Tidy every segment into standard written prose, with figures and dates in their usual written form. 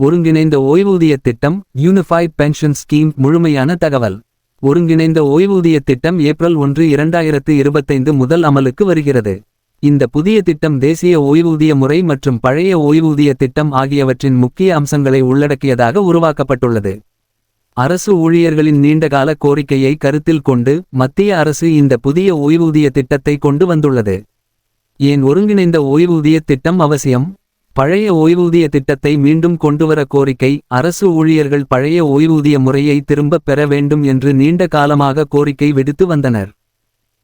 ஒருங்கிணைந்த ஓய்வூதிய திட்டம் யூனிஃபைட் பென்ஷன் ஸ்கீம் முழுமையான தகவல். ஒருங்கிணைந்த ஓய்வூதிய திட்டம் ஏப்ரல் 1, 2025 முதல் அமலுக்கு வருகிறது. இந்த புதிய திட்டம் தேசிய ஓய்வூதிய முறை மற்றும் பழைய ஓய்வூதிய திட்டம் ஆகியவற்றின் முக்கிய அம்சங்களை உள்ளடக்கியதாக உருவாக்கப்பட்டுள்ளது. அரசு ஊழியர்களின் நீண்டகால கோரிக்கையை கருத்தில் கொண்டு மத்திய அரசு இந்த புதிய ஓய்வூதிய திட்டத்தை கொண்டு வந்துள்ளது. ஏன் ஒருங்கிணைந்த ஓய்வூதிய திட்டம் அவசியம்? பழைய ஓய்வூதிய திட்டத்தை மீண்டும் கொண்டுவர கோரிக்கை. அரசு ஊழியர்கள் பழைய ஓய்வூதிய முறையை திரும்பப் பெற வேண்டும் என்று நீண்ட காலமாக கோரிக்கை விடுத்து வந்தனர்.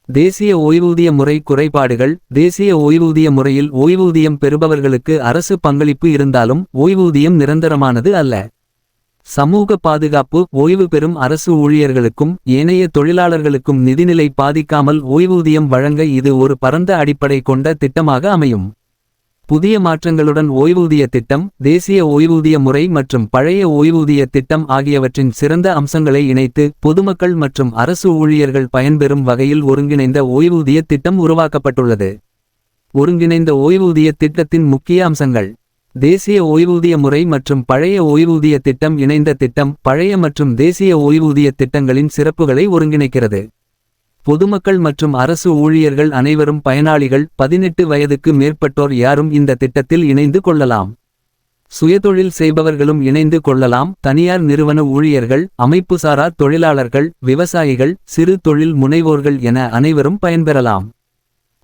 தேசிய ஓய்வூதிய முறை குறைபாடுகள். தேசிய ஓய்வூதிய முறையில் ஓய்வூதியம் பெறுபவர்களுக்கு அரசு பங்களிப்பு இருந்தாலும் ஓய்வூதியம் நிரந்தரமானது அல்ல. சமூக பாதுகாப்பு. ஓய்வு பெறும் அரசு ஊழியர்களுக்கும் ஏனைய தொழிலாளர்களுக்கும் நிதிநிலை பாதிக்காமல் ஓய்வூதியம் வழங்க இது ஒரு பரந்த அடிப்படை கொண்ட திட்டமாக அமையும். புதிய மாற்றங்களுடன் ஓய்வூதிய திட்டம். தேசிய ஓய்வூதிய முறை மற்றும் பழைய ஓய்வூதிய திட்டம் ஆகியவற்றின் சிறந்த அம்சங்களை இணைத்து பொதுமக்கள் மற்றும் அரசு ஊழியர்கள் பயன்பெறும் வகையில் ஒருங்கிணைந்த ஓய்வூதிய திட்டம் உருவாக்கப்பட்டுள்ளது. ஒருங்கிணைந்த ஓய்வூதிய திட்டத்தின் முக்கிய அம்சங்கள். தேசிய ஓய்வூதிய முறை மற்றும் பழைய ஓய்வூதிய திட்டம் இணைந்த திட்டம் பழைய மற்றும் தேசிய ஓய்வூதிய திட்டங்களின் சிறப்புகளை ஒருங்கிணைக்கிறது. பொதுமக்கள் மற்றும் அரசு ஊழியர்கள் அனைவரும் பயனாளிகள். 18 வயதுக்கு மேற்பட்டோர் யாரும் இந்த திட்டத்தில் இணைந்து கொள்ளலாம். சுயதொழில் செய்பவர்களும் இணைந்து கொள்ளலாம். தனியார் நிறுவன ஊழியர்கள், அமைப்புசாரா தொழிலாளர்கள், விவசாயிகள், சிறு தொழில் முனைவோர்கள் என அனைவரும் பயன்பெறலாம்.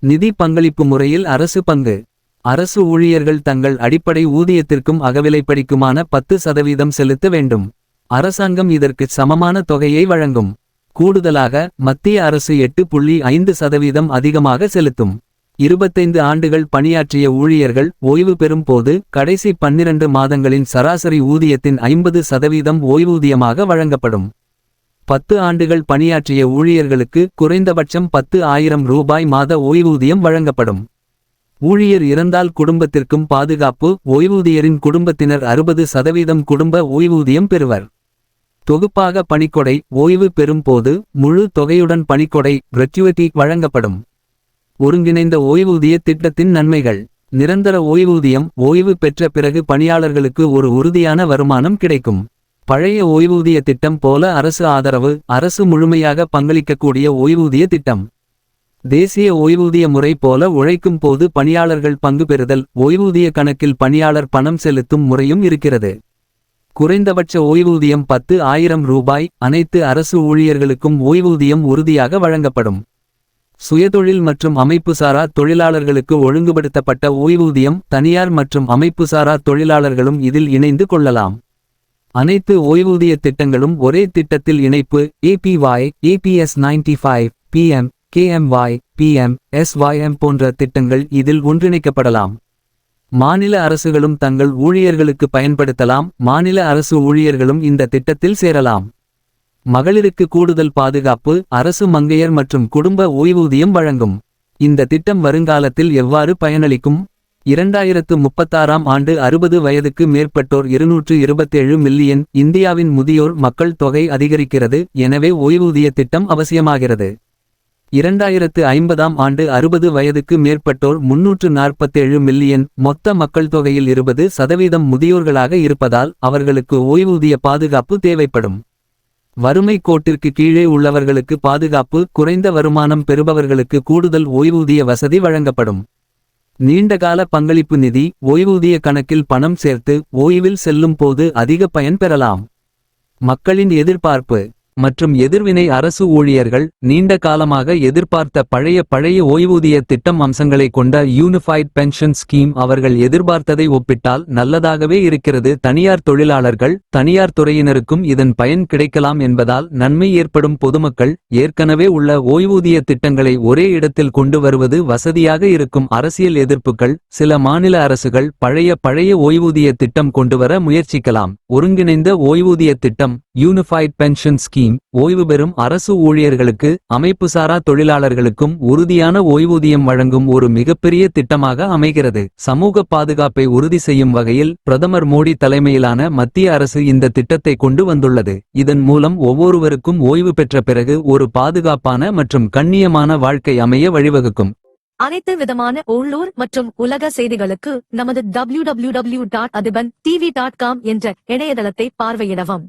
நிதி பங்களிப்பு முறையில் அரசு பங்கு. அரசு ஊழியர்கள் தங்கள் அடிப்படை ஊதியத்திற்கும் அகவிலைப்படிக்குமான 10% செலுத்த வேண்டும். அரசாங்கம் இதற்கு சமமான தொகையை வழங்கும். கூடுதலாக மத்திய அரசு 8.5% அதிகமாக செலுத்தும். 25 ஆண்டுகள் பணியாற்றிய ஊழியர்கள் ஓய்வு பெறும் போது கடைசி 12 மாதங்களின் சராசரி ஊதியத்தின் 50% ஓய்வூதியமாக வழங்கப்படும். 10 ஆண்டுகள் பணியாற்றிய ஊழியர்களுக்கு குறைந்தபட்சம் 10,000 ரூபாய் மாத ஓய்வூதியம் வழங்கப்படும். ஊழியர் இறந்தால் குடும்பத்திற்கும் பாதுகாப்பு. ஓய்வூதியரின் குடும்பத்தினர் 60% குடும்ப ஓய்வூதியம் பெறுவர். தொகுப்பாக பணிக்கொடை. ஓய்வு பெறும் போது முழு தொகையுடன் பணிக்கொடை கிராச்சுவிட்டி வழங்கப்படும். ஒருங்கிணைந்த ஓய்வூதிய திட்டத்தின் நன்மைகள். நிரந்தர ஓய்வூதியம். ஓய்வு பெற்ற பிறகு பணியாளர்களுக்கு ஒரு உறுதியான வருமானம் கிடைக்கும். பழைய ஓய்வூதிய திட்டம் போல அரசு ஆதரவு. அரசு முழுமையாக பங்களிக்கக்கூடிய ஓய்வூதிய திட்டம். தேசிய ஓய்வூதிய முறை போல உழைக்கும் போது பணியாளர்கள் பங்கு பெறுதல். ஓய்வூதிய கணக்கில் பணியாளர் பணம் செலுத்தும் முறையும் இருக்கிறது. குறைந்தபட்ச ஓய்வூதியம் 10,000 ரூபாய். அனைத்து அரசு ஊழியர்களுக்கும் ஓய்வூதியம் உறுதியாக வழங்கப்படும். சுயதொழில் மற்றும் அமைப்புசாரா தொழிலாளர்களுக்கு ஒழுங்குபடுத்தப்பட்ட ஓய்வூதியம். தனியார் மற்றும் அமைப்புசாரா தொழிலாளர்களும் இதில் இணைந்து கொள்ளலாம். அனைத்து ஓய்வூதிய திட்டங்களும் ஒரே திட்டத்தில் இணைப்பு. APY, APS 95, PM, KMY, PM, SYM போன்ற திட்டங்கள் இதில் ஒன்றிணைக்கப்படலாம். மாநில அரசுகளும் தங்கள் ஊழியர்களுக்கு பயன்படுத்தலாம். மாநில அரசு ஊழியர்களும் இந்த திட்டத்தில் சேரலாம். மகளிருக்கு கூடுதல் பாதுகாப்பு. அரசு மங்கையர் மற்றும் குடும்ப ஓய்வூதியம் வழங்கும். இந்த திட்டம் வருங்காலத்தில் எவ்வாறு பயனளிக்கும்? 2036ஆம் ஆண்டு 60 வயதுக்கு மேற்பட்டோர் 227 மில்லியன். இந்தியாவின் முதியோர் மக்கள் தொகை அதிகரிக்கிறது. எனவே ஓய்வூதிய திட்டம் அவசியமாகிறது. 2050ஆம் ஆண்டு 60 வயதுக்கு மேற்பட்டோர் 347 மில்லியன். மொத்த மக்கள் தொகையில் 20% முதியோர்களாக இருப்பதால் அவர்களுக்கு ஓய்வூதிய பாதுகாப்பு தேவைப்படும். வறுமை கோட்டிற்கு கீழே உள்ளவர்களுக்கு பாதுகாப்பு. குறைந்த வருமானம் பெறுபவர்களுக்கு கூடுதல் ஓய்வூதிய வசதி வழங்கப்படும். நீண்டகால பங்களிப்பு நிதி. ஓய்வூதிய கணக்கில் பணம் சேர்த்து ஓய்வில் செல்லும் போது அதிக பயன் பெறலாம். மக்களின் எதிர்பார்ப்பு மற்றும் எதிர்வினை. அரசு ஊழியர்கள் நீண்ட காலமாக எதிர்பார்த்த பழைய ஓய்வூதிய திட்டம் அம்சங்களை கொண்ட யூனிஃபைட் பென்ஷன் ஸ்கீம் அவர்கள் எதிர்பார்த்ததை ஒப்பிட்டால் நல்லதாகவே இருக்கிறது. தனியார் தொழிலாளர்கள், தனியார் துறையினருக்கும் இதன் பயன் கிடைக்கலாம் என்பதால் நன்மை ஏற்படும். பொதுமக்கள் ஏற்கனவே உள்ள ஓய்வூதிய திட்டங்களை ஒரே இடத்தில் கொண்டு வருவது வசதியாக இருக்கும். அரசியல் எதிர்ப்புகள். சில மாநில அரசுகள் பழைய ஓய்வூதிய திட்டம் கொண்டுவர முயற்சிக்கலாம். ஒருங்கிணைந்த ஓய்வூதிய திட்டம் யூனிஃபைட் பென்ஷன் ஸ்கீம் ஓய்வு பெறும் அரசு ஊழியர்களுக்கு அமைப்புசாரா தொழிலாளர்களுக்கும் உறுதியான ஓய்வூதியம் வழங்கும் ஒரு மிகப்பெரிய திட்டமாக அமைகிறது. சமூக பாதுகாப்பை உறுதி செய்யும் வகையில் பிரதமர் மோடி தலைமையிலான மத்திய அரசு இந்த திட்டத்தை கொண்டு வந்துள்ளது. இதன் மூலம் ஒவ்வொருவருக்கும் ஓய்வு பெற்ற பிறகு ஒரு பாதுகாப்பான மற்றும் கண்ணியமான வாழ்க்கை அமைய வழிவகுக்கும். அனைத்து விதமான உள்ளூர் மற்றும் உலக செய்திகளுக்கு நமது www.adibantv.com என்ற இணையதளத்தை பார்வையிடவும்.